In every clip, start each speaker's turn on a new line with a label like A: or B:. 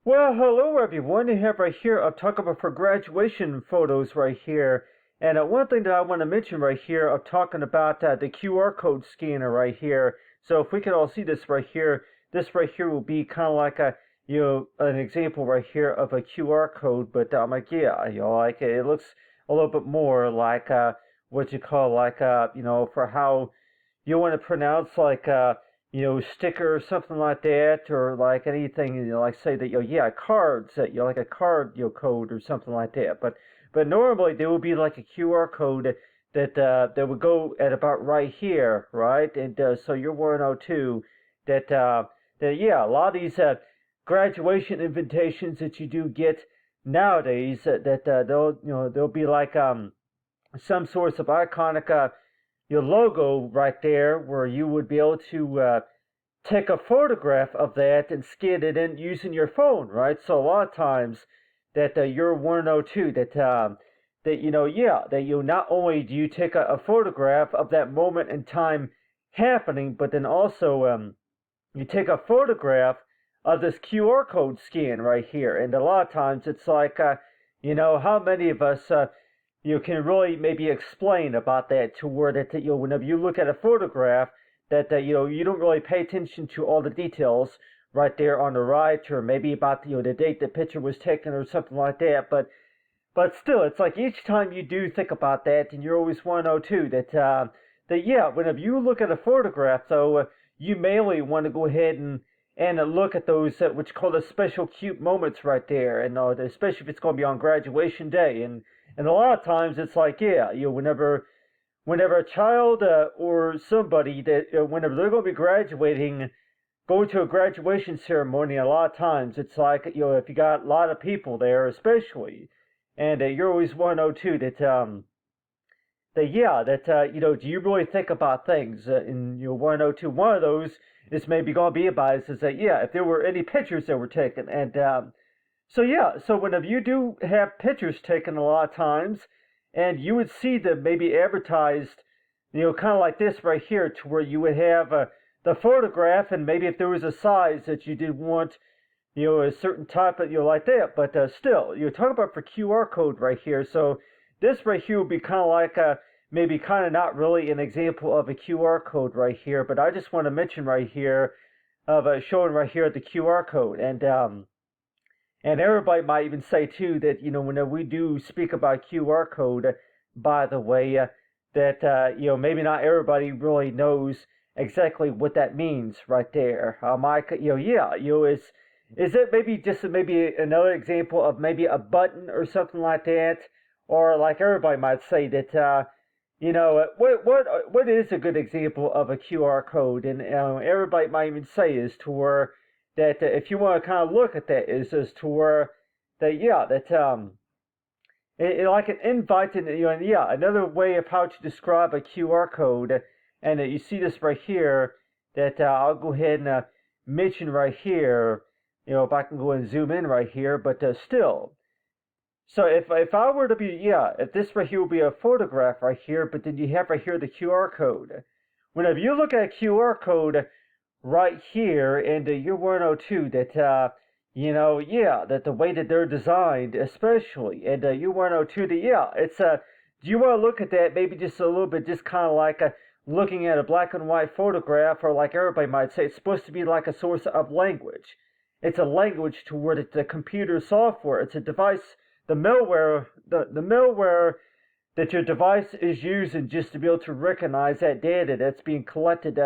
A: Well, hello everyone. You have right here, I'm talking about for graduation photos right here. And one thing that I want to mention right here, I'm talking about the QR code scanner right here. So if we can all see this right here will be kind of like an example right here of a QR code. But I'm like, yeah, like it looks a little bit more like what you call like, for how you want to pronounce like sticker or something like that, or like anything, like say that yeah, cards that like a card code or something like that. But normally there would be like a QR code that would go at about right here, right? And so you're 102 that yeah, a lot of these graduation invitations that you do get nowadays that they'll be like some sorts of iconic your logo right there, where you would be able to take a photograph of that and scan it in using your phone, right? So a lot of times that you're 102 that yeah, that not only do you take a photograph of that moment in time happening, but then also you take a photograph of this QR code scan right here. And a lot of times it's like how many of us you can really maybe explain about that to where that whenever you look at a photograph that you don't really pay attention to all the details right there on the right, or maybe about the date the picture was taken or something like that. But still, it's like each time you do think about that, and you're always 102 that yeah, whenever you look at a photograph, though, you mainly want to go ahead and look at those which call the special cute moments right there, and especially if it's going to be on graduation day, and a lot of times it's like yeah, whenever a child or somebody that whenever they're going to be graduating, going to a graduation ceremony, a lot of times it's like if you got a lot of people there, especially, and you're always 102 that yeah, that do you really think about things in your 102? One of those is maybe going to be about is that yeah, if there were any pictures that were taken, and so yeah, so whenever you do have pictures taken, a lot of times, and you would see them maybe advertised, kind of like this right here, to where you would have the photograph, and maybe if there was a size that you did want, a certain type of, like that. But still, you're talking about for QR code right here. So this right here would be kind of like maybe kind of not really an example of a QR code right here, but I just want to mention right here of showing right here the QR code. And everybody might even say too that when we do speak about QR code, by the way, that maybe not everybody really knows exactly what that means right there. Yeah, is it maybe just maybe another example of maybe a button or something like that, or like everybody might say that what is a good example of a QR code, and everybody might even say is to where that if you want to kind of look at that is as to where that yeah that like an invite, and and yeah, another way of how to describe a QR code, and you see this right here that I'll go ahead and mention right here, if I can go and zoom in right here, but still. So if I were to be yeah, if this right here would be a photograph right here, but then you have right here the QR code. Whenever you look at a QR code right here, and you're 102 that yeah, that the way that they're designed, especially, and you're 102 that yeah, it's do you want to look at that maybe just a little bit, just kind of like looking at a black and white photograph, or like everybody might say, it's supposed to be like a source of language. It's a language toward it, the computer software. It's a device, the malware that your device is using just to be able to recognize that data that's being collected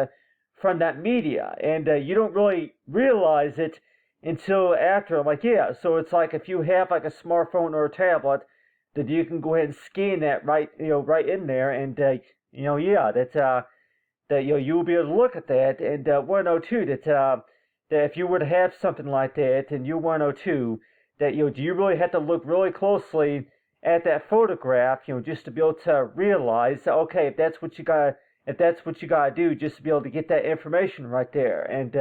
A: from that media, and you don't really realize it until after. I'm like, yeah, so it's like if you have like a smartphone or a tablet, that you can go ahead and scan that right, right in there, and yeah, that you'll be able to look at that, and 102 that if you were to have something like that, and you're 102 that do you really have to look really closely at that photograph, just to be able to realize, okay, if that's what you gotta do, just to be able to get that information right there. And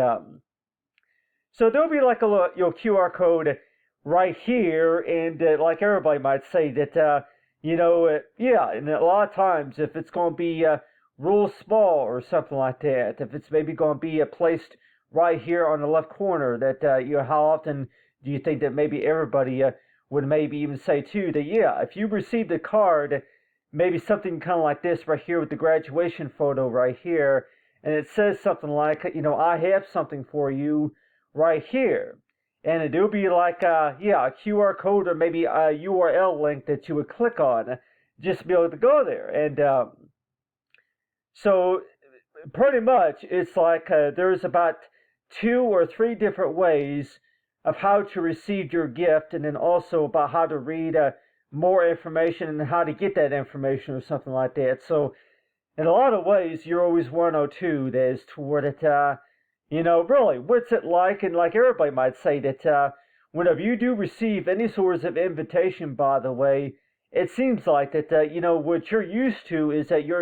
A: so there'll be like a little, QR code right here, and like everybody might say that yeah, and a lot of times if it's going to be real small or something like that, if it's maybe going to be placed right here on the left corner, that how often do you think that maybe everybody would maybe even say too that yeah, if you received a card, maybe something kind of like this right here with the graduation photo right here, and it says something like, I have something for you right here. And it will be like, a QR code or maybe a URL link that you would click on just to be able to go there. And so pretty much it's like there's about 2 or 3 different ways of how to receive your gift, and then also about how to read more information and how to get that information or something like that. So in a lot of ways, you're always 102 as toward it. Really, what's it like? And like everybody might say that whenever you do receive any sorts of invitation, by the way, it seems like that what you're used to is that you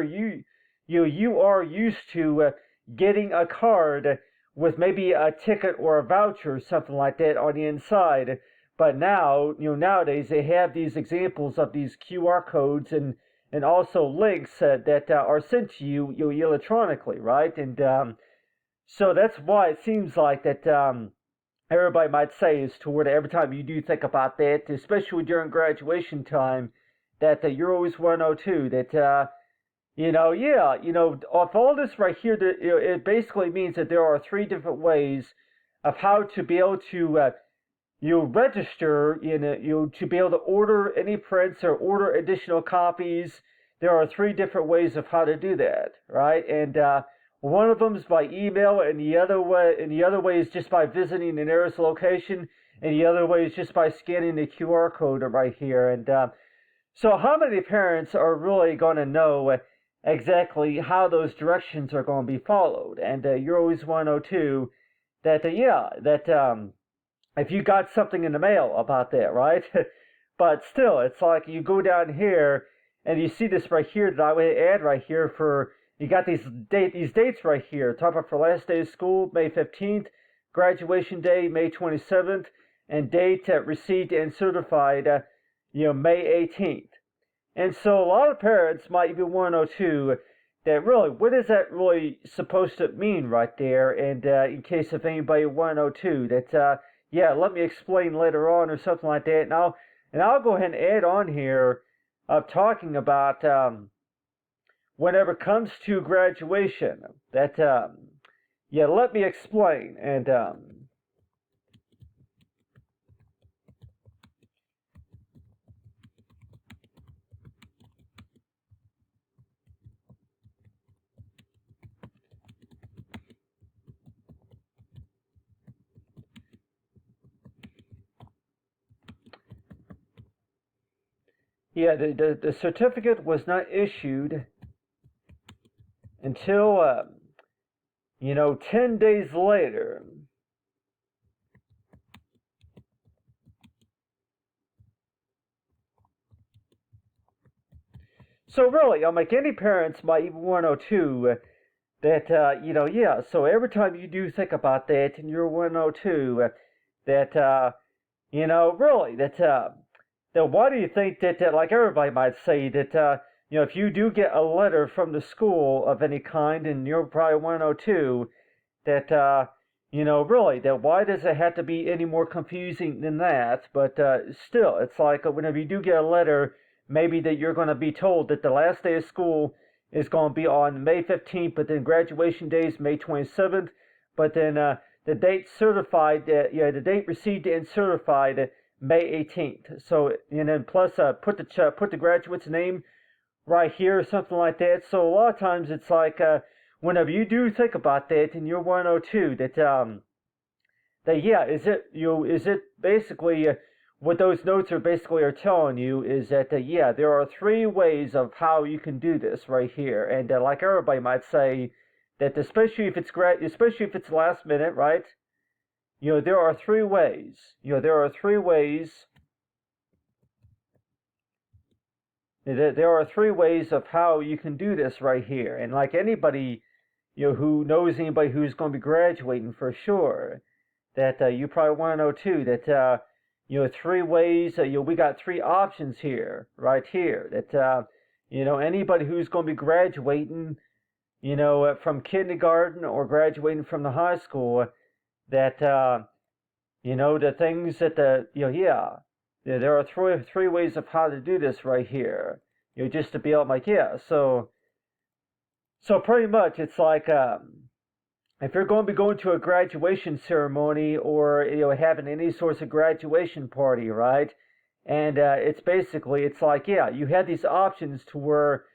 A: are used to getting a card with maybe a ticket or a voucher or something like that on the inside. But now, nowadays they have these examples of these QR codes and also links that are sent to you, electronically, right? And so that's why it seems like that everybody might say is toward every time you do think about that, especially during graduation time, that you're always 102. That of all this right here, that it basically means that there are 3 different ways of how to be able to register to be able to order any prints or order additional copies. There are 3 different ways of how to do that, right? And one of them is by email, and the other way is just by visiting the nearest location, and the other way is just by scanning the QR code right here. And so how many parents are really going to know exactly how those directions are going to be followed? And you're always 102 that if you got something in the mail about that, right? But still, it's like you go down here and you see this right here that I would add right here for, you got these dates right here. Talk about for last day of school, May 15th, graduation day, May 27th, and date received and certified, May 18th. And so a lot of parents might be 102 that really, what is that really supposed to mean right there? And in case of anybody 102, that let me explain later on or something like that. And I'll go ahead and add on here of talking about whenever it comes to graduation. That let me explain. And the certificate was not issued until 10 days later. So really, like any parents might even 102 that so every time you do think about that and you're 102 that really that why do you think that like everybody might say that if you do get a letter from the school of any kind and you're probably 102 that really that why does it have to be any more confusing than that? But still, it's like whenever you do get a letter, maybe that you're going to be told that the last day of school is going to be on May 15th, but then graduation day is May 27th, but then the date certified, the date received and certified May 18th. So, and then plus put the graduate's name right here or something like that. So a lot of times it's like whenever you do think about that and you're 102, is it basically what those notes are basically are telling you is that there are 3 ways of how you can do this right here. And like everybody might say that especially if it's last minute, right? There are 3 ways. There are 3 ways. There are 3 ways of how you can do this right here. And like anybody, who knows anybody who's going to be graduating for sure, that you probably want to know too that 3 ways. We got 3 options here, right here. That anybody who's going to be graduating, from kindergarten or graduating from the high school, that The things that there are three ways of how to do this right here. Just to be able, like, yeah. So pretty much, it's like, if you're going to be going to a graduation ceremony or having any sorts of graduation party, right? And it's like, yeah, you have these options to where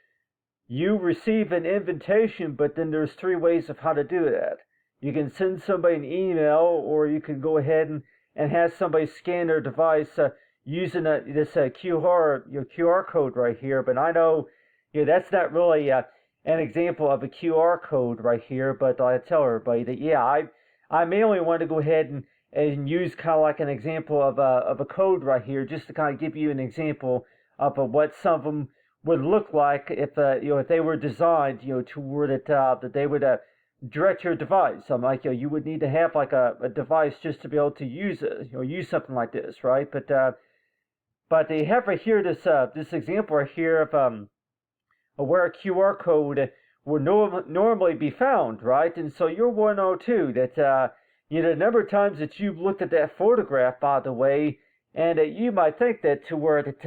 A: you receive an invitation, but then there's three ways of how to do that. You can send somebody an email, or you can go ahead and have somebody scan their device using this QR code right here. But I know that's not really an example of a QR code right here. But I tell everybody that I mainly want to go ahead and use kind of like an example of a code right here, just to kind of give you an example of what some of them would look like if if they were designed to where that they would direct your device. I'm like, you would need to have like a device just to be able to use it, use something like this, right? But they have right here this example right here of where a QR code would normally be found, right? And so you're 102 that the number of times that you've looked at that photograph, by the way, and you might think that to where that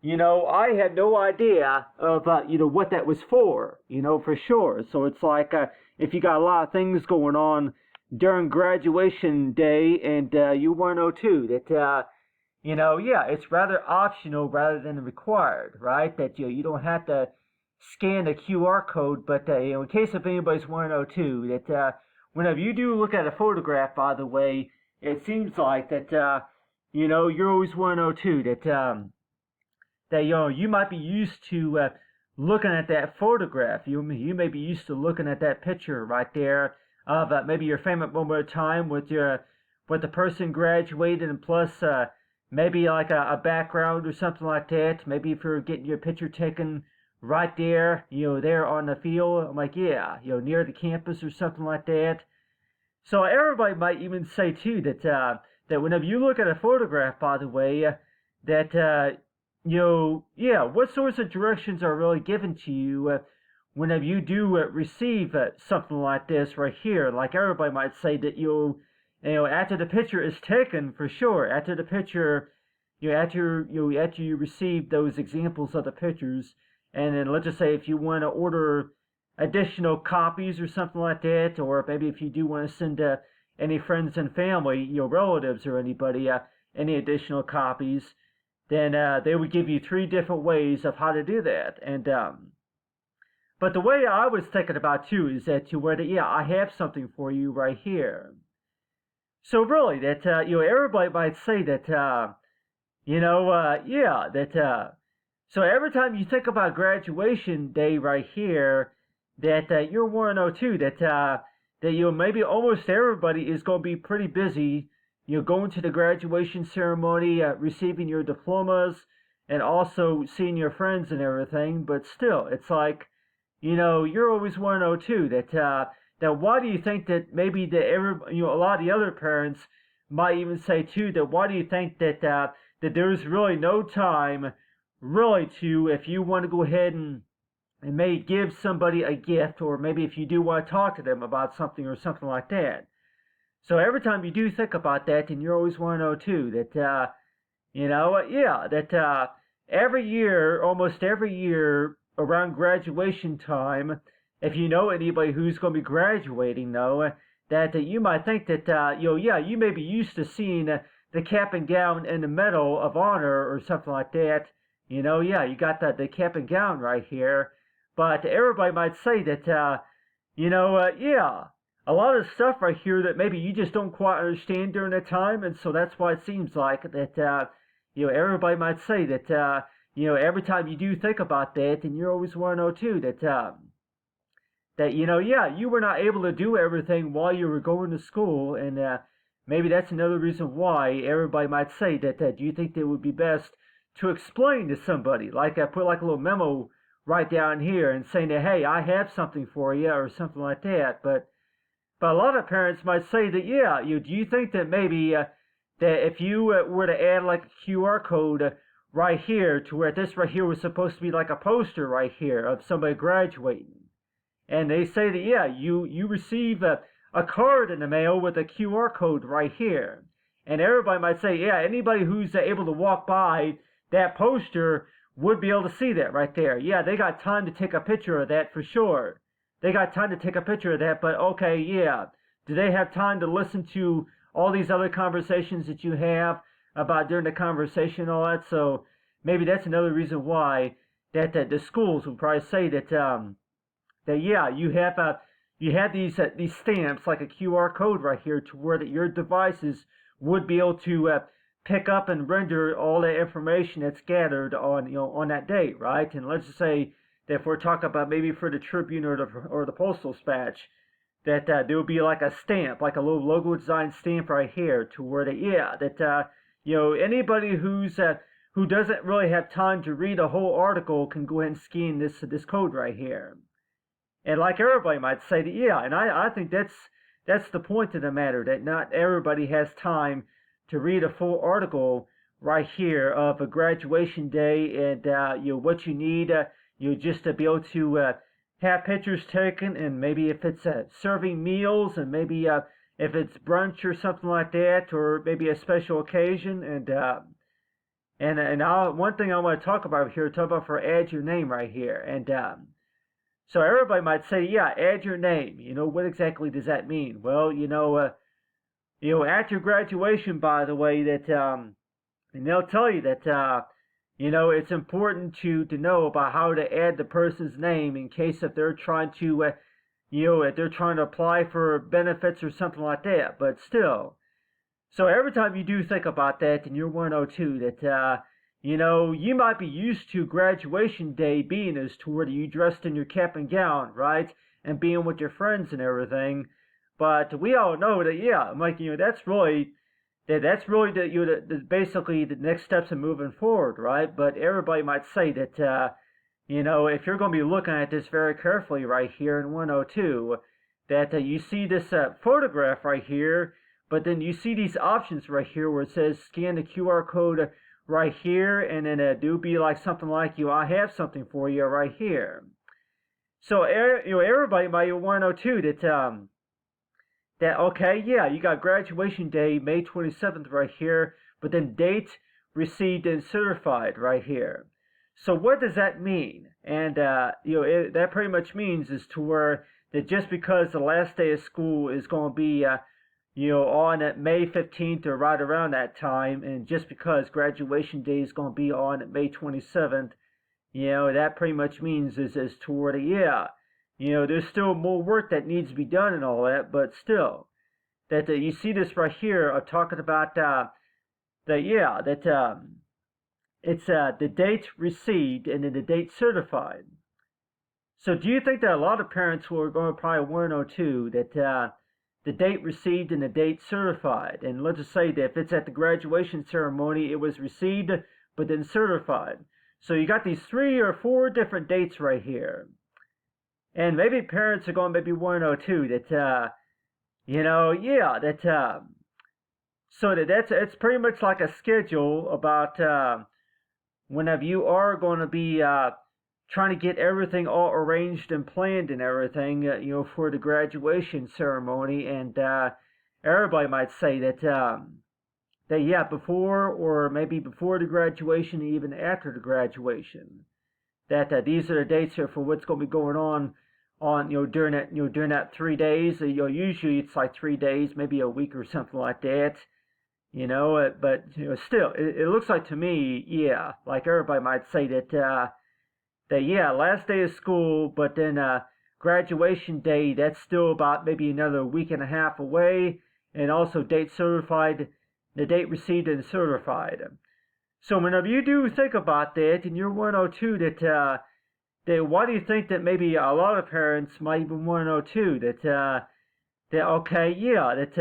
A: I had no idea of what that was for, for sure. So it's like if you got a lot of things going on during graduation day, and you 102 that it's rather optional rather than required, right? That you don't have to scan the QR code, but in case if anybody's 102, that whenever you do look at a photograph, by the way, it seems like that you're always 102 that you might be used to looking at that photograph. You may be used to looking at that picture right there of maybe your favorite moment of time with the person graduated, and plus maybe like a background or something like that. Maybe if you're getting your picture taken right there, there on the field, I'm like, yeah, near the campus or something like that. So everybody might even say too that whenever you look at a photograph, by the way, that what sorts of directions are really given to you whenever you do receive something like this right here. Like everybody might say that after the picture is taken, for sure, after the picture, after you receive those examples of the pictures, and then let's just say if you want to order additional copies or something like that, or maybe if you do want to send any friends and family, relatives or anybody, any additional copies, then they would give you three different ways of how to do that. And but the way I was thinking about too is that I have something for you right here. So really, that everybody might say that so every time you think about graduation day right here, that you're 102, that maybe almost everybody is going to be pretty busy, going to the graduation ceremony, receiving your diplomas, and also seeing your friends and everything. But still, it's like, you're always 102. That why do you think that maybe a lot of the other parents might even say too that why do you think that there's really no time really to, if you want to go ahead and may give somebody a gift, or maybe if you do want to talk to them about something or something like that. So every time you do think about that, then you're always 102 that that every year, almost every year around graduation time, if you know anybody who's going to be graduating, though, that you might think that you may be used to seeing the cap and gown and the medal of honor or something like that. You got the cap and gown right here. But everybody might say that, a lot of stuff right here that maybe you just don't quite understand during that time, and so that's why it seems like that, everybody might say that, every time you do think about that, and you're always 102, that you were not able to do everything while you were going to school, and maybe that's another reason why everybody might say that, do you think that it would be best to explain to somebody, like I put like a little memo right down here and saying that, hey, I have something for you or something like that. But a lot of parents might say that, do you think that maybe that if you were to add like a QR code right here to where this right here was supposed to be like a poster right here of somebody graduating, and they say that, you receive a card in the mail with a QR code right here. And everybody might say, yeah, anybody who's able to walk by that poster would be able to see that right there. Yeah, they got time to take a picture of that for sure. They got time to take a picture of that, but okay, yeah. Do they have time to listen to all these other conversations that you have about during the conversation and all that? So maybe that's another reason why that the schools would probably say that that yeah, you have these stamps like a QR code right here to where that your devices would be able to pick up and render all the information that's gathered on on that date, right? And let's just say that if we're talking about maybe for the Tribune or the Postal Dispatch, that there will be like a stamp, like a little logo design stamp right here, to where that anybody who doesn't really have time to read a whole article can go ahead and scan this code right here. And like everybody might say that, yeah, and I think that's the point of the matter, that not everybody has time to read a full article right here of a graduation day and what you need just to be able to have pictures taken, and maybe if it's serving meals, and maybe if it's brunch or something like that, or maybe a special occasion, one thing I want to talk about here, talk about for add your name right here, and so everybody might say, yeah, add your name. What exactly does that mean? Well, at your graduation, by the way, that and they'll tell you that it's important to know about how to add the person's name in case if they're trying to if they're trying to apply for benefits or something like that. But still, so every time you do think about that, and you're 102, that you might be used to graduation day being as to where you dressed in your cap and gown, right, and being with your friends and everything. But we all know that, yeah, like that's really basically the next steps in moving forward, right? But everybody might say that if you're going to be looking at this very carefully right here in 102, that you see this photograph right here, but then you see these options right here where it says scan the QR code right here, and then do be like something like I have something for you right here. So everybody might want to know too that okay, yeah, you got graduation day May 27th right here, but then date received and certified right here. So what does that mean? And that pretty much means is to where that just because the last day of school is going to be on May 15th or right around that time, and just because graduation day is going to be on May 27th, that pretty much means is toward there's still more work that needs to be done and all that, but still, that you see this right here talking about it's the date received and then the date certified. So do you think that a lot of parents who are going to probably 102 that the date received and the date certified? And let's just say that if it's at the graduation ceremony, it was received but then certified. So you got these 3 or 4 different dates right here. And maybe parents are going to maybe 102 that so that's it's pretty much like a schedule about whenever you are going to be trying to get everything all arranged and planned and everything, for the graduation ceremony. And everybody might say that before or maybe before the graduation, even after the graduation, that these are the dates here for what's going to be going on during that 3 days. Usually it's like 3 days, maybe a week or something like that. But still, it looks like to me, yeah, like everybody might say that last day of school, but then graduation day, that's still about maybe another week and a half away, and also date certified, the date received and certified. So whenever you do think about that, and you're 102, that why do you think that maybe a lot of parents might even 102 that okay, yeah, that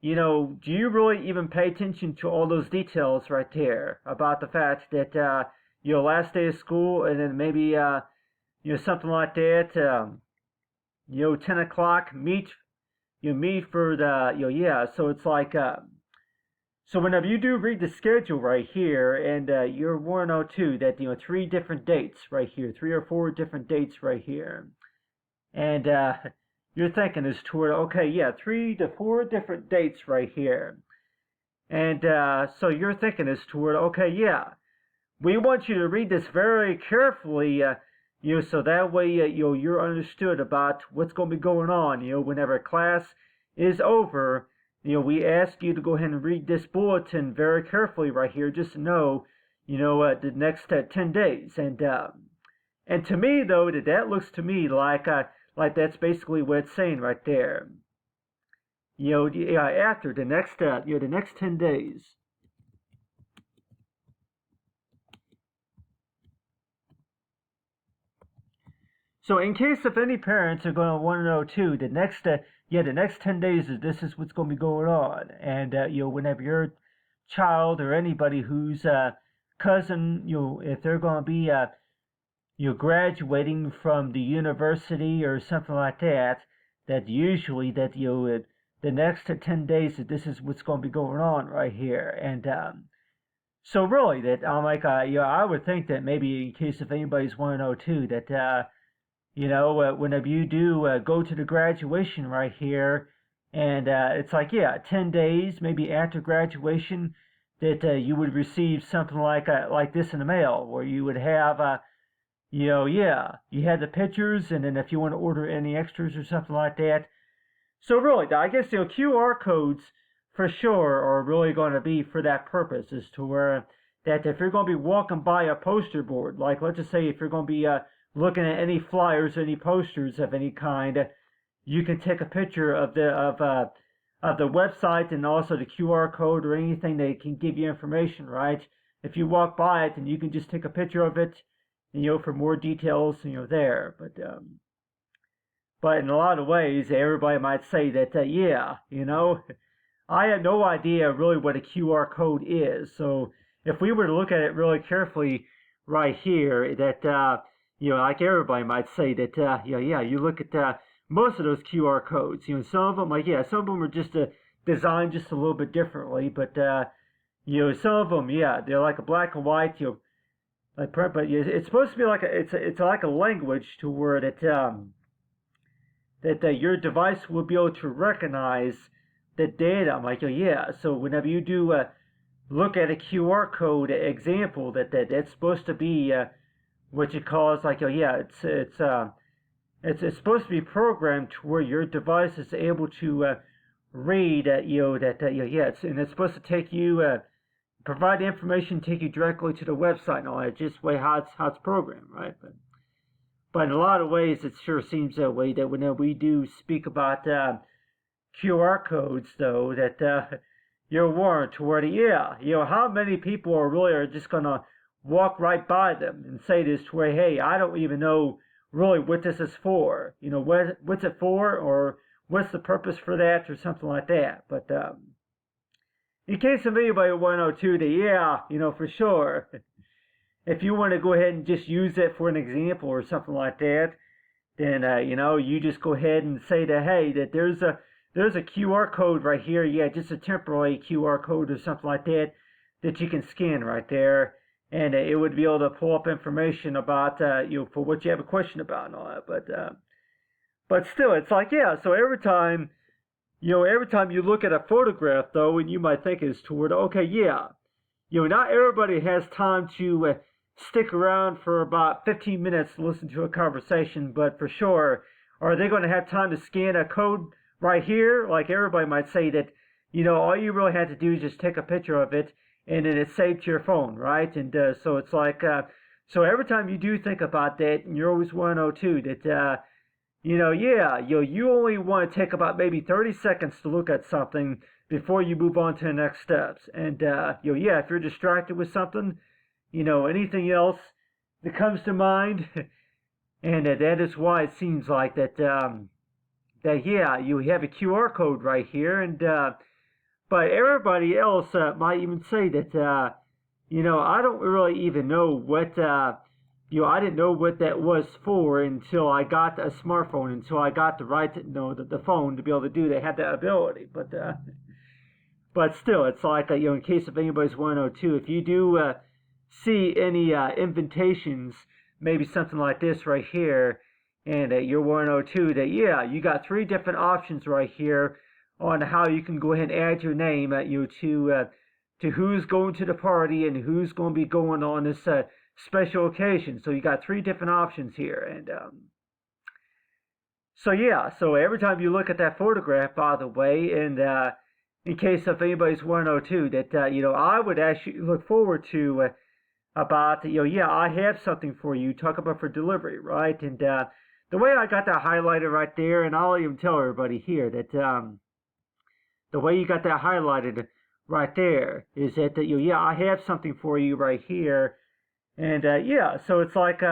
A: do you really even pay attention to all those details right there about the fact that last day of school, and then maybe something like that, 10 o'clock meet for the so it's like so whenever you do read the schedule right here, and you're 102, that 3 different dates right here, 3 or 4 different dates right here, and you're thinking is toward okay, yeah, 3 to 4 different dates right here, And so you're thinking as toward, okay, yeah, we want you to read this very carefully, so that way, you're understood about what's going to be going on. Whenever class is over, we ask you to go ahead and read this bulletin very carefully right here, just to know, the next 10 days. And to me, though, that looks to me like that's basically what it's saying right there. After the next 10 days. So in case if any parents are going to want to know too, the next 10 days this is what's going to be going on, and whenever your child or anybody who's cousin, if they're going to be graduating from the university or something like that, that usually that the next 10 days that this is what's going to be going on right here, and so really that I'm like I would think that maybe in case if anybody's want to know too that. Whenever you do go to the graduation right here, and it's like, 10 days maybe after graduation, that you would receive something like this in the mail, where you would have, you had the pictures, and then if you want to order any extras or something like that. So really, I guess, QR codes for sure are really going to be for that purpose, is to where that if you're going to be walking by a poster board, like let's just say if you're going to be looking at any flyers, any posters of any kind, you can take a picture of the website and also the QR code or anything that can give you information, right? If you walk by it, then you can just take a picture of it, for more details, there. But in a lot of ways, everybody might say that, I had no idea really what a QR code is. So if we were to look at it really carefully right here, that like everybody might say that, you look at most of those QR codes. Some of them, some of them are just designed just a little bit differently, but some of them, they're like a black and white, but it's supposed to be like it's like a language to where that your device will be able to recognize the data. I'm like, so whenever you do look at a QR code example, that's supposed to be what you call is it's supposed to be programmed to where your device is able to read and it's supposed to take you provide the information, take you directly to the website and all that, just way how it's programmed, right? But in a lot of ways, it sure seems that way, that when we do speak about QR codes, though, that you're warned toward how many people are just gonna walk right by them and say this to where, hey, I don't even know really what this is for. What's it for, or what's the purpose for that, or something like that. But in case of anybody want to know too, that for sure, if you want to go ahead and just use it for an example or something like that, then you just go ahead and say that, hey, that there's a QR code right here, just a temporary QR code or something like that you can scan right there. And it would be able to pull up information about for what you have a question about and all that. But still, it's like, so every time you look at a photograph, though, and you might think it's toward, okay, not everybody has time to stick around for about 15 minutes to listen to a conversation, but for sure, are they going to have time to scan a code right here? Like everybody might say that, all you really have to do is just take a picture of it, and then it's saved to your phone, right? And so it's like, so every time you do think about that, and you always want to know too that, you only want to take about maybe 30 seconds to look at something before you move on to the next steps. And if you're distracted with something, anything else that comes to mind, and that is why it seems like that, you have a QR code right here, and but everybody else might even say that, I don't really even know what, I didn't know what that was for until I got a smartphone, until I got the phone to be able to do that, had that ability. But still, it's like, in case if anybody's want to know too, if you do see any invitations, maybe something like this right here, and you want to know too that, you got 3 different options right here on how you can go ahead and add your name to who's going to the party and who's going to be going on this special occasion. So you got three different options here, and so yeah. So every time you look at that photograph, by the way, and in case if anybody's wondering too, that I would actually look forward to about yeah, I have something for you. Talk about for delivery, right? And the way I got that highlighted right there, and I'll even tell everybody here that the way you got that highlighted right there is that yeah, I have something for you right here, and yeah, so it's like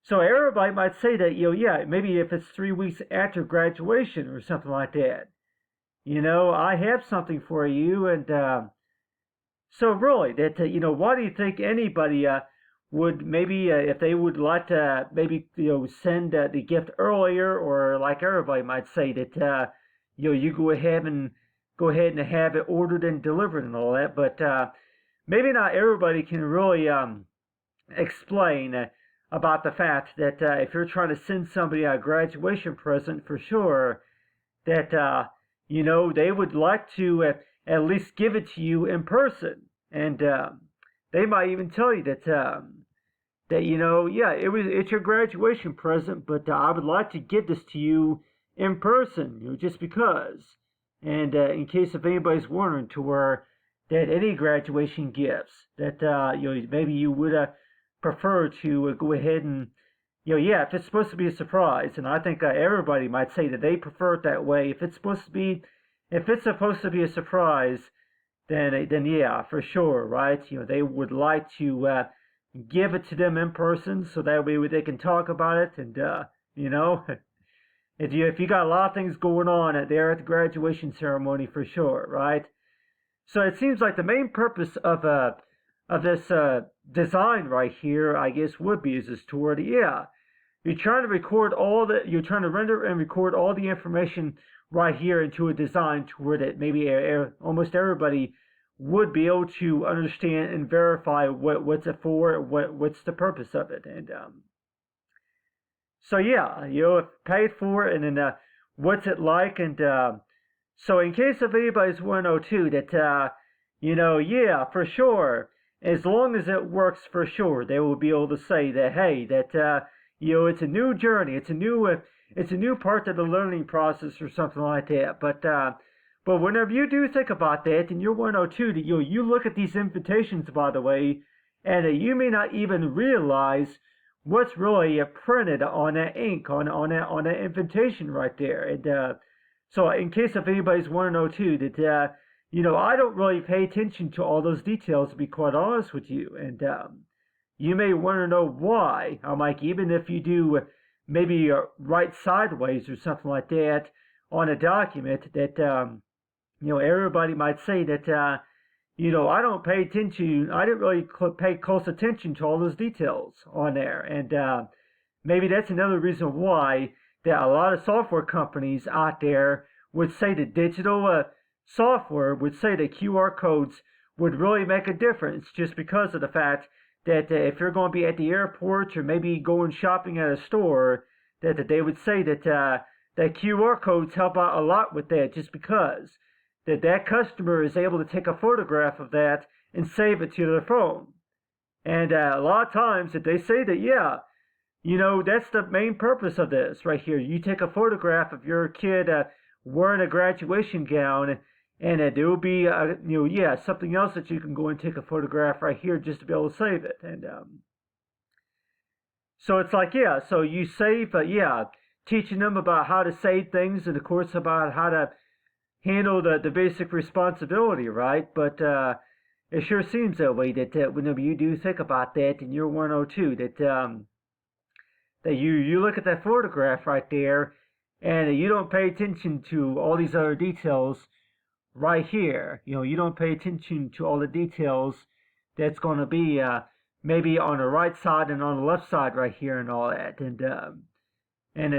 A: so everybody might say that yeah, maybe if it's 3 weeks after graduation or something like that, I have something for you, and so really that why do you think anybody would maybe if they would like to maybe send the gift earlier, or like everybody might say that you go ahead and have it ordered and delivered and all that, but maybe not everybody can really explain about the fact that if you're trying to send somebody a graduation present, for sure that they would like to at least give it to you in person, and they might even tell you that yeah, it's your graduation present, but I would like to give this to you in person, just because. And in case if anybody's wondering, to where that any graduation gifts that maybe you would prefer to go ahead and yeah, if it's supposed to be a surprise, and I think everybody might say that they prefer it that way. If it's supposed to be a surprise, then yeah, for sure, right? They would like to give it to them in person, so that way they can talk about it, and if you got a lot of things going on there at the graduation ceremony, for sure, right? So it seems like the main purpose of this design right here, I guess, would be is this toward yeah, you're trying to render and record all the information right here into a design toward it. Maybe almost everybody would be able to understand and verify what's it for, what's the purpose of it, and so yeah, paid for it, and then what's it like, and so in case of anybody's wondering too, that yeah, for sure, as long as it works, for sure, they will be able to say that, hey, that it's a new journey, it's a new part of the learning process or something like that. But whenever you do think about that, and you're 102, that you look at these invitations, by the way, and you may not even realize what's really printed on that ink, on that invitation right there. And so in case if anybody's want to know too, that I don't really pay attention to all those details, to be quite honest with you. And you may want to know why. I'm like, even if you do maybe write sideways or something like that on a document, that everybody might say that I don't pay attention. I didn't really pay close attention to all those details on there, and maybe that's another reason why that a lot of software companies out there would say that digital software would say that QR codes would really make a difference, just because of the fact that if you're going to be at the airport or maybe going shopping at a store, that they would say that that QR codes help out a lot with that, just because that customer is able to take a photograph of that and save it to their phone. And a lot of times that they say that, yeah, that's the main purpose of this right here. You take a photograph of your kid wearing a graduation gown, and there will be, yeah, something else that you can go and take a photograph right here just to be able to save it. And so it's like, yeah, so you save, yeah, teaching them about how to save things, and of course about how to handle the basic responsibility, right? But it sure seems that way, that whenever you do think about that, and you're 102, that you look at that photograph right there, and you don't pay attention to all these other details right here. You don't pay attention to all the details that's going to be maybe on the right side and on the left side right here and all that. And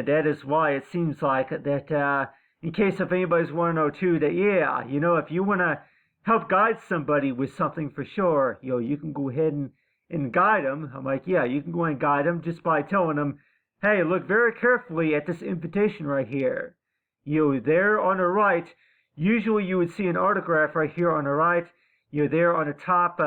A: that is why it seems like that, in case if anybody's want to know too, that yeah, if you want to help guide somebody with something, for sure, you can go ahead and guide them. I'm like, yeah, you can go and guide them just by telling them, hey, look very carefully at this invitation right here. there on the right, usually you would see an autograph right here on the right. There on the top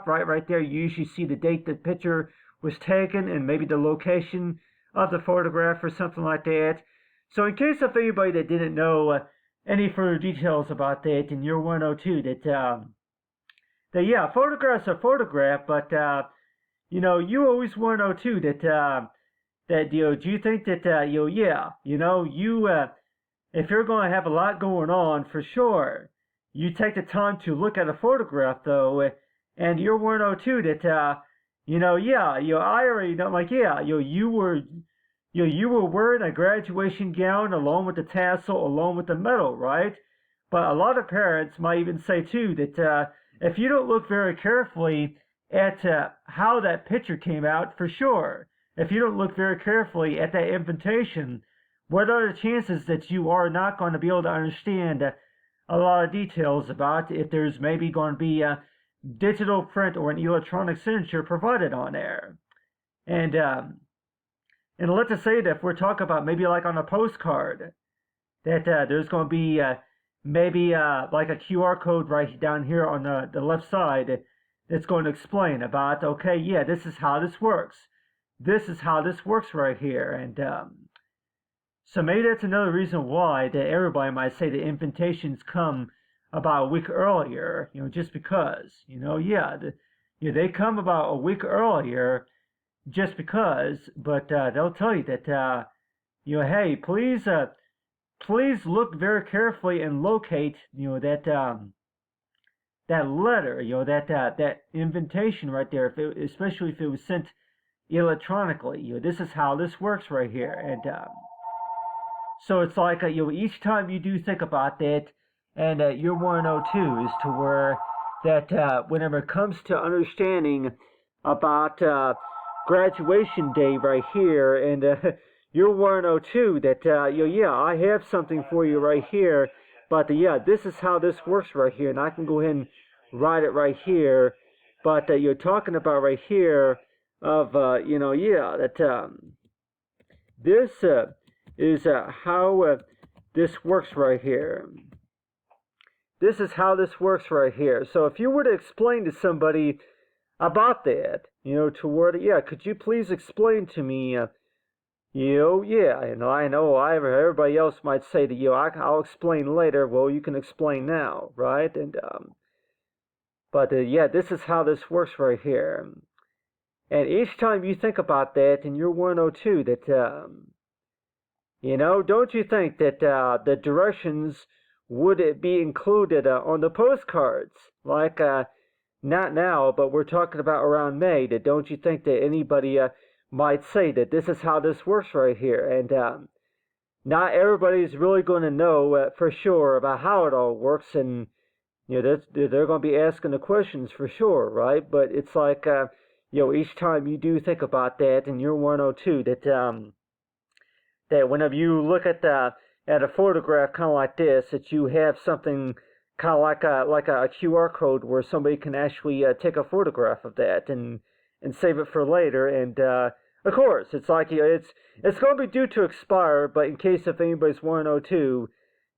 A: right there, you usually see the date the picture was taken and maybe the location of the photograph or something like that. So in case of anybody that didn't know any further details about that in year 102, that yeah, photographs are photograph, but you always want to know too that do you think that if you're going to have a lot going on for sure, you take the time to look at a photograph though, and you're 102 that I already know, like you were wearing a graduation gown along with the tassel, along with the medal, right? But a lot of parents might even say too that if you don't look very carefully at how that picture came out, for sure, if you don't look very carefully at that invitation, what are the chances that you are not going to be able to understand a lot of details about if there's maybe going to be a digital print or an electronic signature provided on there? And let's just say that if we're talking about maybe like on a postcard, that there's going to be maybe like a QR code right down here on the left side that's going to explain about, okay, yeah, this is how this works. This is how this works right here. And so maybe that's another reason why that everybody might say the invitations come about a week earlier, just because, they come about a week earlier just because, but they'll tell you that, hey, please look very carefully and locate, that letter, that invitation right there, especially if it was sent electronically. This is how this works right here. And so it's like, each time you do think about that, and your 102 is to where that whenever it comes to understanding about graduation day right here, and your 102 that, I have something for you right here, but this is how this works right here, and I can go ahead and write it right here, but you're talking about right here of, that this is how this works right here. This is how this works right here. So if you were to explain to somebody about that, to where, could you please explain to me, and I know everybody else might say that, I'll explain later. Well, you can explain now, right? And, but this is how this works right here. And each time you think about that in your 102, that, don't you think that the directions would it be included on the postcards? Like, not now, but we're talking about around May. That don't you think that anybody might say that this is how this works right here? And not everybody's really going to know for sure about how it all works, and they're going to be asking the questions for sure, right? But it's like, each time you do think about that in your 102, that whenever you look at a photograph kind of like this, that you have something kind of like a QR code where somebody can actually take a photograph of that and save it for later. And of course, it's like it's going to be due to expire, but in case if anybody's 102,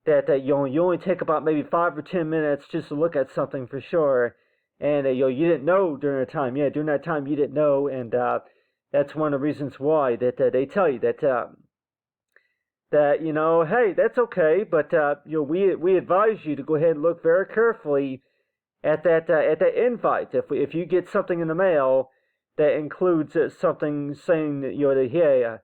A: that you only take about maybe 5 or 10 minutes just to look at something for sure, and you didn't know during the time. During that time you didn't know, and that's one of the reasons why that they tell you that. That hey, that's okay, but we advise you to go ahead and look very carefully at that invite. If you get something in the mail that includes something saying that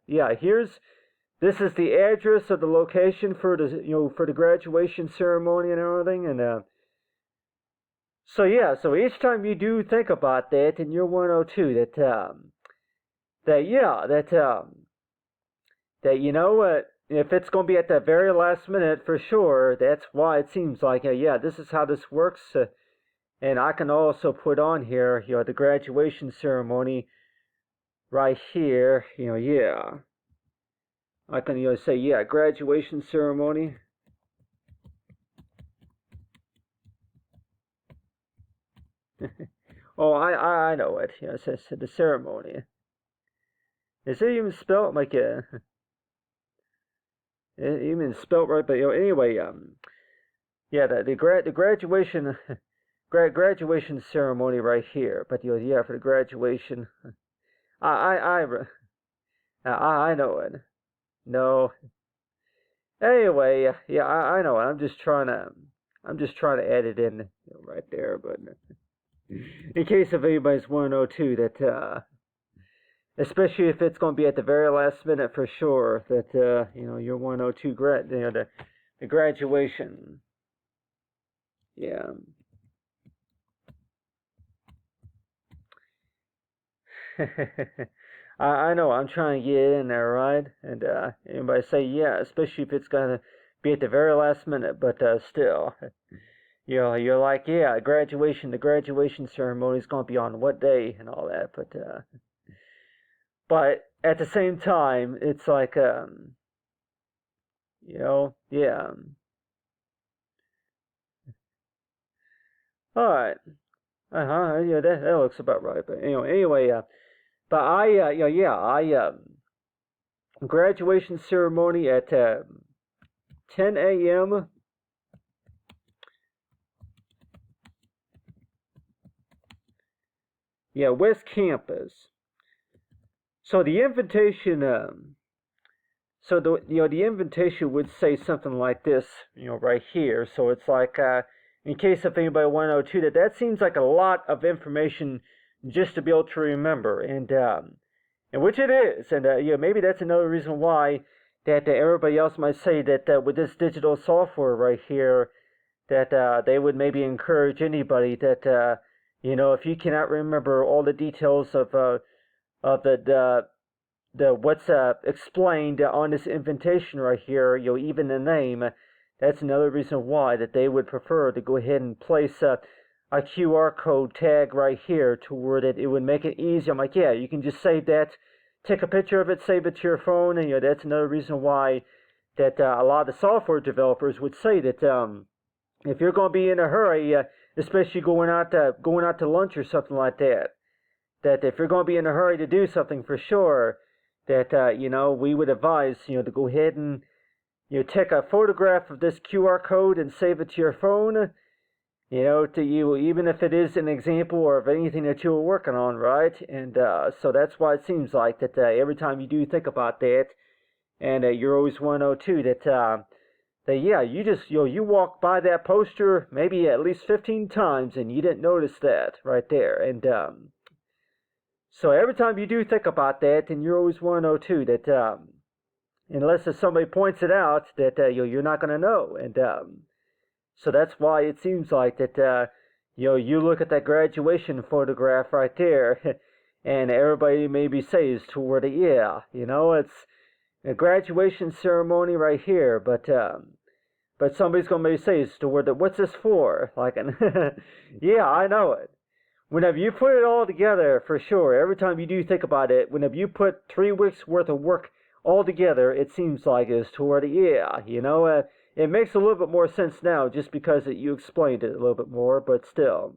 A: this is the address of the location for the graduation ceremony and everything, and so each time you do think about that in your 102, that if it's going to be at the very last minute for sure, that's why it seems like, this is how this works. And I can also put on here, the graduation ceremony right here, I can, say, graduation ceremony. Oh, I know it. It says the ceremony. Is it even spelled like a... even spelt right, but anyway, yeah, the graduation graduation ceremony right here. But yeah, for the graduation, I I I know it. No, anyway, yeah, I know it. I'm just trying to add it in right there, but in case if anybody's want to know too, that especially if it's going to be at the very last minute for sure, that your 102 the graduation, yeah. I know I'm trying to get in there, right? And anybody say yeah, especially if it's gonna be at the very last minute, but still, you're like yeah, the graduation ceremony is gonna be on what day and all that, but at the same time, it's like yeah. All right, yeah, that looks about right. But anyway, but yeah, graduation ceremony at 10 a.m. Yeah, West Campus. So the invitation, the invitation would say something like this, right here. So it's like, in case if anybody want to know too, that seems like a lot of information just to be able to remember, and which it is, and maybe that's another reason why that everybody else might say that with this digital software right here, that they would maybe encourage anybody that if you cannot remember all the details of the what's explained on this invitation right here, even the name, that's another reason why that they would prefer to go ahead and place a QR code tag right here to where that it would make it easy. I'm like, yeah, you can just save that, take a picture of it, save it to your phone, and that's another reason why that a lot of the software developers would say that if you're going to be in a hurry, especially going out to lunch or something like that, that if you're going to be in a hurry to do something for sure, that we would advise to go ahead and take a photograph of this QR code and save it to your phone. To you, even if it is an example or of anything that you were working on, right? And so that's why it seems like that every time you do think about that, and you're always 102, that yeah, you just you walk by that poster maybe at least 15 times and you didn't notice that right there, and so every time you do think about that, and you're always 102, that unless if somebody points it out, that you're not going to know, and so that's why it seems like that you look at that graduation photograph right there, and everybody maybe says toward it, yeah, it's a graduation ceremony right here, but somebody's gonna maybe say it's toward it, what's this for? Like, yeah, I know it. Whenever you put it all together, for sure, every time you do think about it, whenever you put 3 weeks worth of work all together, it seems like it's toward it, yeah, it makes a little bit more sense now just because you explained it a little bit more, but still.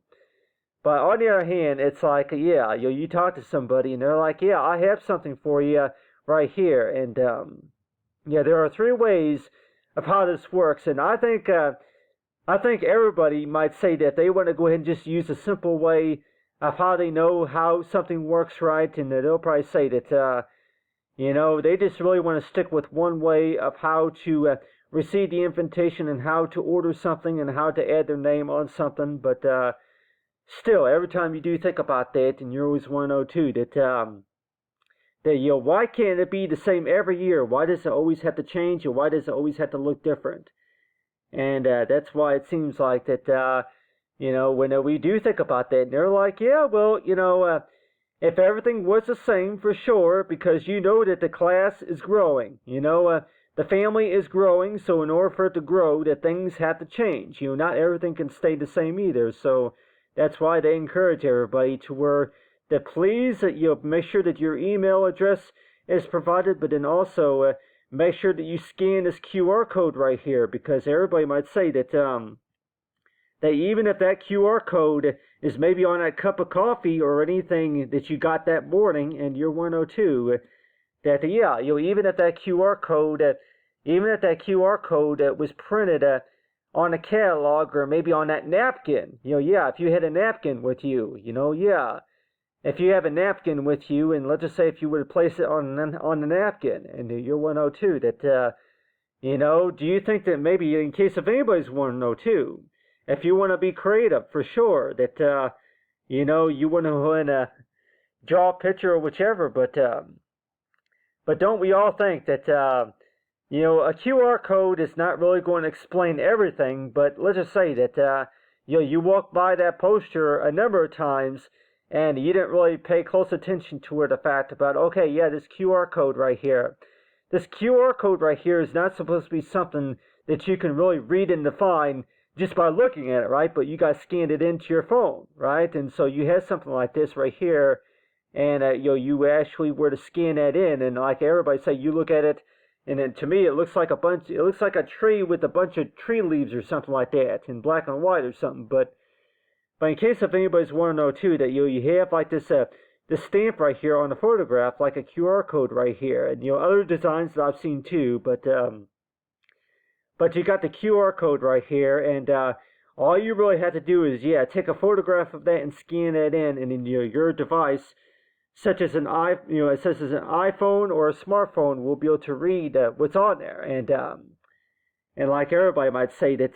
A: But on the other hand, it's like, yeah, you talk to somebody and they're like, yeah, I have something for you right here. And yeah, there are 3 ways of how this works. And I think everybody might say that they want to go ahead and just use a simple way of how they know how something works right. And they'll probably say that, they just really want to stick with one way of how to receive the invitation and how to order something and how to add their name on something, but still, every time you do think about that, and you're always 102, that why can't it be the same every year? Why does it always have to change, or why does it always have to look different? And that's why it seems like that when we do think about that, and they're like, yeah, well, if everything was the same for sure, because that the class is growing, the family is growing, so in order for it to grow, that things have to change. Not everything can stay the same either. So that's why they encourage everybody to where that please make sure that your email address is provided, but then also make sure that you scan this QR code right here, because everybody might say that that even if that QR code is maybe on a cup of coffee or anything that you got that morning and you're 102, that yeah, even if that QR code even if that QR code was printed on a catalog or maybe on that napkin. Yeah, if you had a napkin with you, yeah. If you have a napkin with you, and let's just say if you were to place it on the napkin, and you're 102, that, do you think that maybe, in case if anybody's 102, if you want to be creative, for sure, that, you want to draw a picture or whichever, but don't we all think that, a QR code is not really going to explain everything, but let's just say that, you walk by that poster a number of times, and you didn't really pay close attention to the fact about, okay, yeah, this QR code right here. This QR code right here is not supposed to be something that you can really read and define just by looking at it, right? But you guys scanned it into your phone, right? And so you have something like this right here, and you actually were to scan that in, and like everybody say, you look at it, and then to me it looks like a tree with a bunch of tree leaves or something like that, in black and white or something, but in case if anybody's want to know too, that you have like this stamp right here on the photograph, like a QR code right here, and other designs that I've seen too, but you got the QR code right here, and all you really have to do is take a photograph of that and scan that in, and then your device, such as an it says as an iPhone or a smartphone, will be able to read what's on there, and like everybody might say that.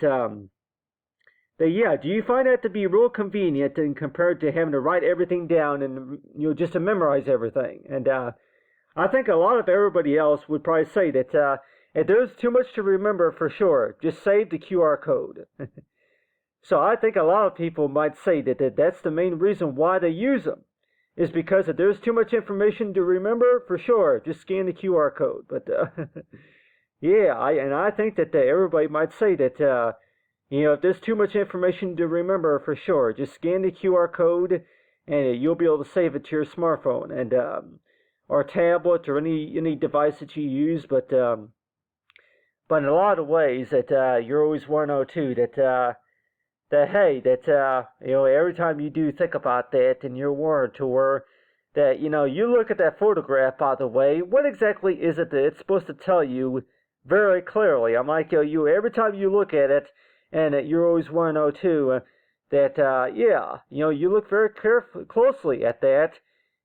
A: Do you find that to be real convenient and compared to having to write everything down and just to memorize everything? And I think a lot of everybody else would probably say that if there's too much to remember, for sure, just save the QR code. So I think a lot of people might say that that's the main reason why they use them, is because if there's too much information to remember, for sure, just scan the QR code. But I think that everybody might say that. If there's too much information to remember, for sure, just scan the QR code, and you'll be able to save it to your smartphone and or tablet or any device that you use. But in a lot of ways, that you're always 102. Every time you do think about that, and you're warned to where that you look at that photograph. By the way, what exactly is it that it's supposed to tell you very clearly? I'm like you every time you look at it. And you're always 102, you look very closely at that,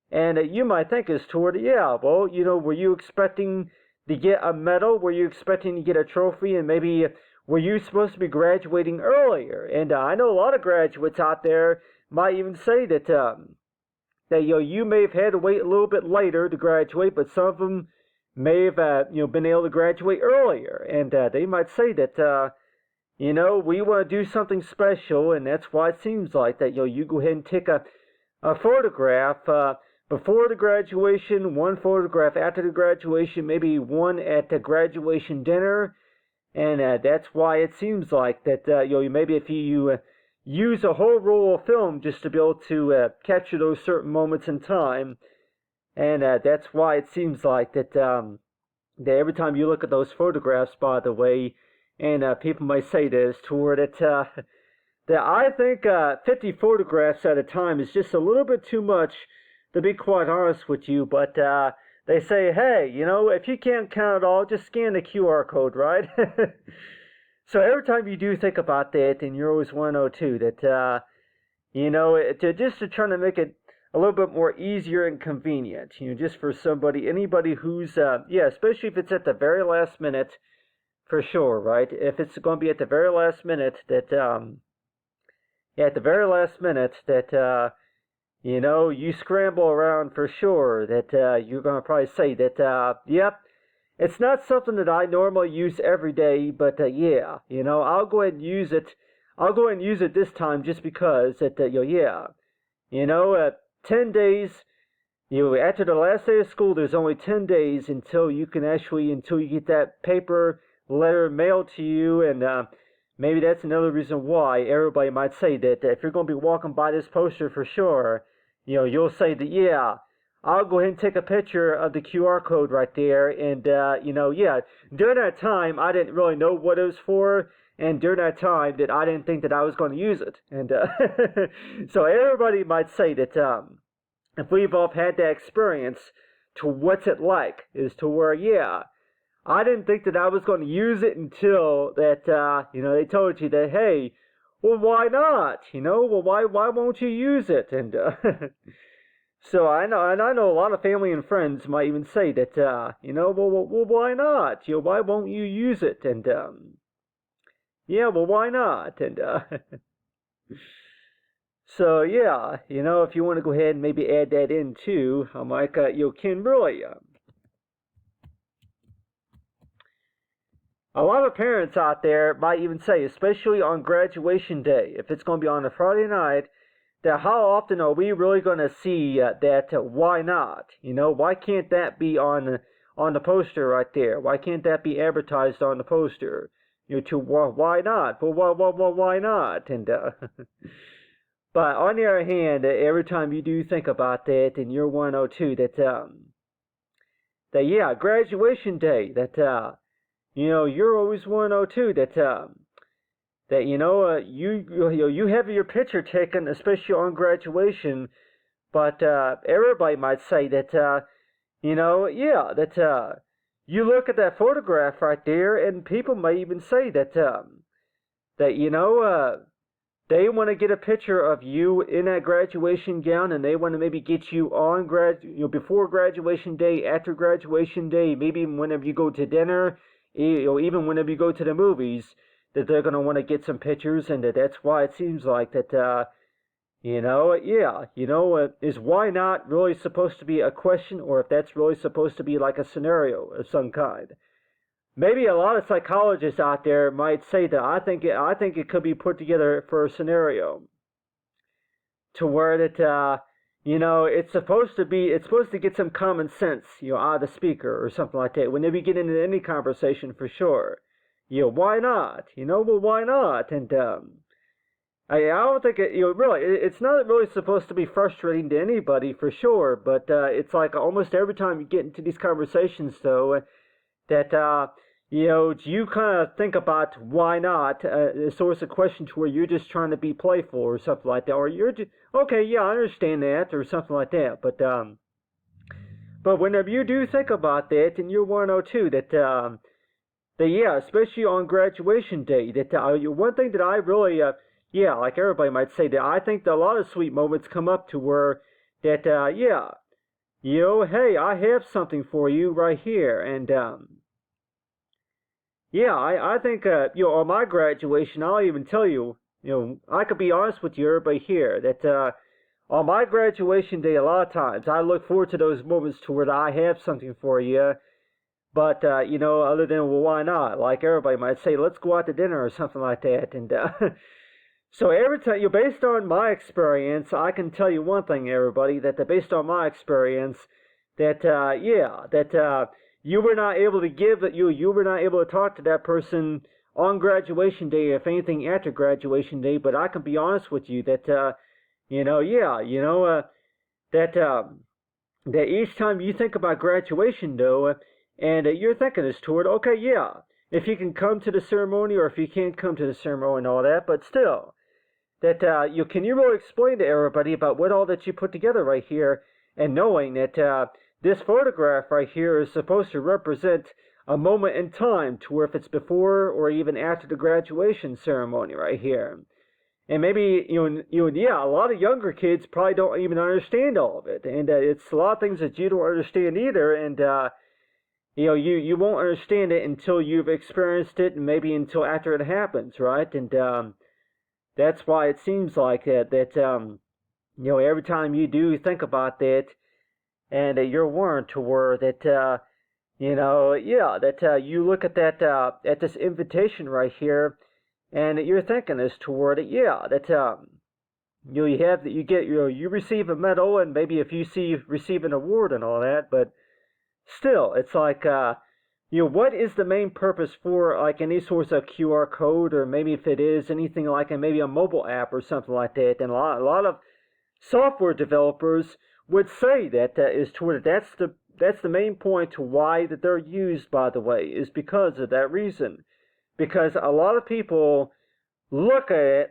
A: and you might think as toward, were you expecting to get a medal? Were you expecting to get a trophy? And maybe were you supposed to be graduating earlier? And I know a lot of graduates out there might even say that you may have had to wait a little bit later to graduate, but some of them may have been able to graduate earlier, and they might say that. We want to do something special, and that's why it seems like that, you go ahead and take a photograph before the graduation, one photograph after the graduation, maybe one at the graduation dinner, and that's why it seems like that, maybe if you use a whole roll of film just to be able to capture those certain moments in time, and that's why it seems like that, that every time you look at those photographs, by the way, and people might say this toward it, that I think 50 photographs at a time is just a little bit too much, to be quite honest with you. But they say, hey, if you can't count it all, just scan the QR code, right? So every time you do think about that, and you're always 102, that, just to try to make it a little bit more easier and convenient, just for anybody who's, especially if it's at the very last minute, for sure, right? If it's going to be at the very last minute that, you scramble around, for sure, that you're going to probably say that, it's not something that I normally use every day, but I'll go ahead and use it. I'll go ahead and use it this time just because that, 10 days, after the last day of school, there's only 10 days until you get that paper letter mailed to you, and maybe that's another reason why everybody might say that if you're going to be walking by this poster, for sure, you'll say that, I'll go ahead and take a picture of the QR code right there, and during that time, I didn't really know what it was for, and during that time, that I didn't think that I was going to use it, and so everybody might say that if we've all had that experience, to what's it like, is to where, I didn't think that I was going to use it until that, they told you that, hey, well, why not? Well, why won't you use it? And so I know a lot of family and friends might even say that, well, why not? Why won't you use it? And yeah, well, why not? And so yeah, if you want to go ahead and maybe add that in too, I'm like, can really. A lot of parents out there might even say, especially on graduation day, if it's going to be on a Friday night, that how often are we really going to see that? Why not? Why can't that be on the poster right there? Why can't that be advertised on the poster? Why not? Well, why not? And but on the other hand, every time you do think about that, and you're 102, that yeah, graduation day, that you're always 102, that you have your picture taken, especially on graduation, but everybody might say that yeah, that you look at that photograph right there, and people may even say that they want to get a picture of you in that graduation gown, and they want to maybe get you on before graduation day, after graduation day, maybe whenever you go to dinner, even whenever you go to the movies, that they're going to want to get some pictures, and that's why it seems like that, is why not really supposed to be a question, or if that's really supposed to be like a scenario of some kind. Maybe a lot of psychologists out there might say that I think it could be put together for a scenario to where that it's supposed to get some common sense out of the speaker or something like that whenever you get into any conversation, for sure. Why not? Well, why not? And I don't think it's not really supposed to be frustrating to anybody, for sure, but it's like almost every time you get into these conversations, though, that you kind of think about why not, a source of question to where you're just trying to be playful or something like that, or you're just, okay, yeah, I understand that, or something like that, but whenever you do think about that, and you're 102, that yeah, especially on graduation day, that one thing that I really, like everybody might say, that I think that a lot of sweet moments come up to where that, hey, I have something for you right here, and yeah, I think, on my graduation, I'll even tell you, I could be honest with you, everybody here, that on my graduation day, a lot of times, I look forward to those moments to where I have something for you, but, other than, well, why not? Like everybody might say, let's go out to dinner or something like that, and so every time, based on my experience, I can tell you one thing, everybody, that based on my experience, that, you were not able to you were not able to talk to that person on graduation day, if anything after graduation day, but I can be honest with you that, that each time you think about graduation, though, and you're thinking this toward, okay, yeah, if you can come to the ceremony or if you can't come to the ceremony and all that, but still, that, can you really explain to everybody about what all that you put together right here, and knowing that, this photograph right here is supposed to represent a moment in time to where if it's before or even after the graduation ceremony right here. And maybe, a lot of younger kids probably don't even understand all of it. And it's a lot of things that you don't understand either. And, you won't understand it until you've experienced it and maybe until after it happens, right? And that's why it seems like that every time you do think about that, and you're warned to where that, you look at that, at this invitation right here, and you're thinking as toward it, you receive a medal, and maybe if you receive an award and all that, but still, it's like, what is the main purpose for, like, any sort of QR code, or maybe if it is anything like maybe a mobile app or something like that, and a lot of software developers would say that is toward that's the main point to why that they're used, by the way, is because of that reason. Because a lot of people look at it,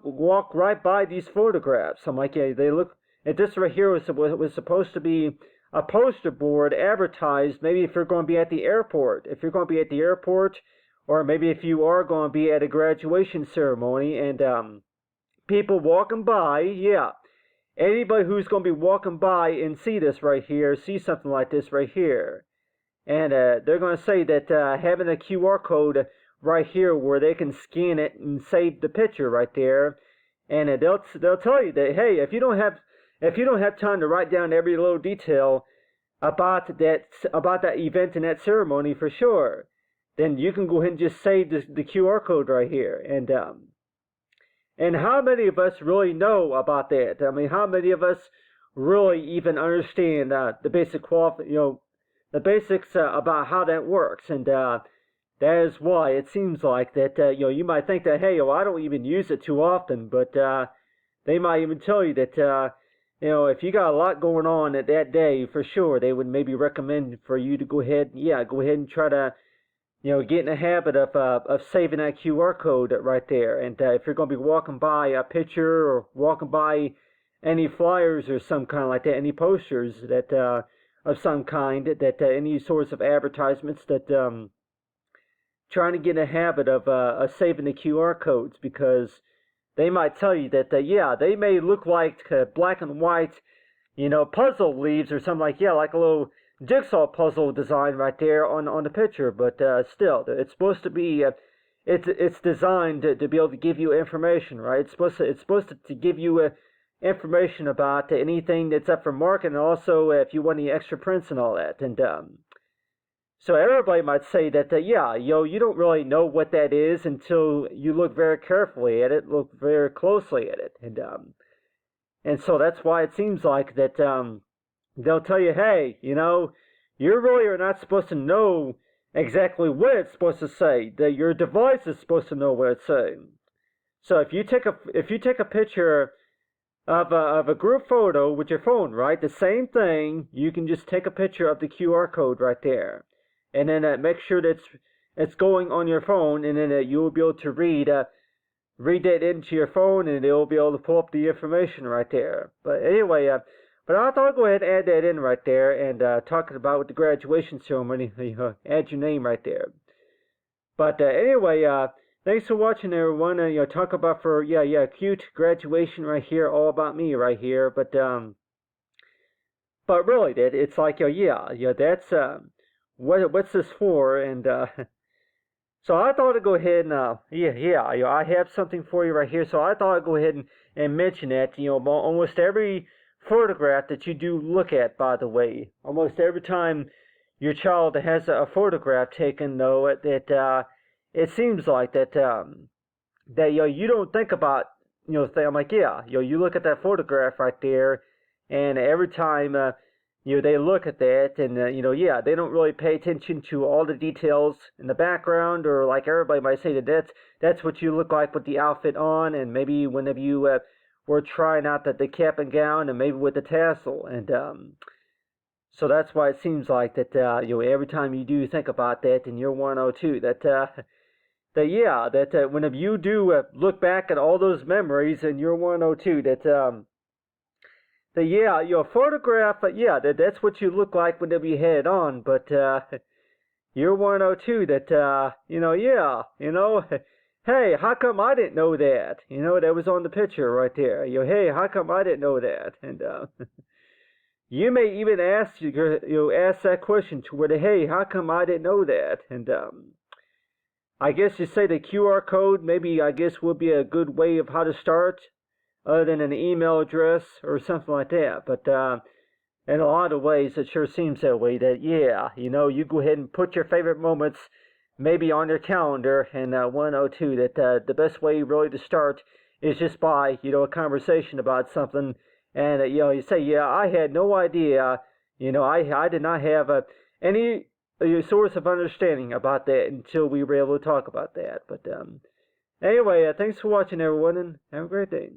A: walk right by these photographs. I'm like, yeah, they look at this right here was supposed to be a poster board advertised, maybe if you're going to be at the airport. If you're going to be at the airport, or maybe if you are going to be at a graduation ceremony, and people walking by, yeah, anybody who's going to be walking by and see this right here, see something like this right here, and they're going to say that having a QR code right here where they can scan it and save the picture right there, and they'll tell you that, hey, if you don't have time to write down every little detail about that event and that ceremony for sure, then you can go ahead and just save the QR code right here. And how many of us really know about that? I mean, how many of us really even understand the basics about how that works? And that is why it seems like that, you might think that, hey, I don't even use it too often, but they might even tell you that, if you got a lot going on at that day, for sure, they would maybe recommend for you to go ahead and try to, get in the habit of saving that QR code right there. And if you're going to be walking by a picture or walking by any flyers or some kind like that, any posters that of some kind, that any sorts of advertisements, that trying to get in a habit of saving the QR codes, because they might tell you that, they may look like black and white, puzzle leaves or something like a little jigsaw puzzle design right there on the picture, but still, it's supposed to be, it's designed to be able to give you information, right? It's supposed to give you information about anything that's up for market, and also if you want any extra prints and all that, and so everybody might say that, you don't really know what that is until you look very carefully at it, look very closely at it, and so that's why it seems like that they'll tell you, hey, you really are not supposed to know exactly what it's supposed to say. That your device is supposed to know what it's saying. So if you take a picture of a group photo with your phone, right, the same thing, you can just take a picture of the QR code right there, and then make sure that it's going on your phone, and then you will be able to read that into your phone, and it will be able to pull up the information right there. But anyway, but I thought I'd go ahead and add that in right there, and talking about with the graduation ceremony, add your name right there. But anyway, thanks for watching, everyone. Talk about cute graduation right here, all about me right here. But really, it's like, that's what's this for? And so I thought I'd go ahead and I have something for you right here. So I thought I'd go ahead and mention that. Almost every photograph that you do look at, by the way, almost every time your child has a photograph taken, though, that it seems like that you don't think about, I'm like, you look at that photograph right there, and every time they look at that, and they don't really pay attention to all the details in the background, or like everybody might say that's what you look like with the outfit on, and maybe whenever you we're trying out the cap and gown, and maybe with the tassel, and so that's why it seems like that every time you do think about that in year 102, that whenever you do look back at all those memories in year 102, your photograph, that's what you look like whenever you had it on, but year 102, hey, how come I didn't know that? That was on the picture right there. Hey, how come I didn't know that? And you may even ask that question to where, hey, how come I didn't know that? And I guess you say the QR code, maybe I guess would be a good way of how to start, other than an email address or something like that. But in a lot of ways, it sure seems that way. That you go ahead and put your favorite moments maybe on your calendar, and 102, that the best way really to start is just by, a conversation about something, and, you say, I had no idea, I did not have any source of understanding about that until we were able to talk about that. But anyway, thanks for watching, everyone, and have a great day.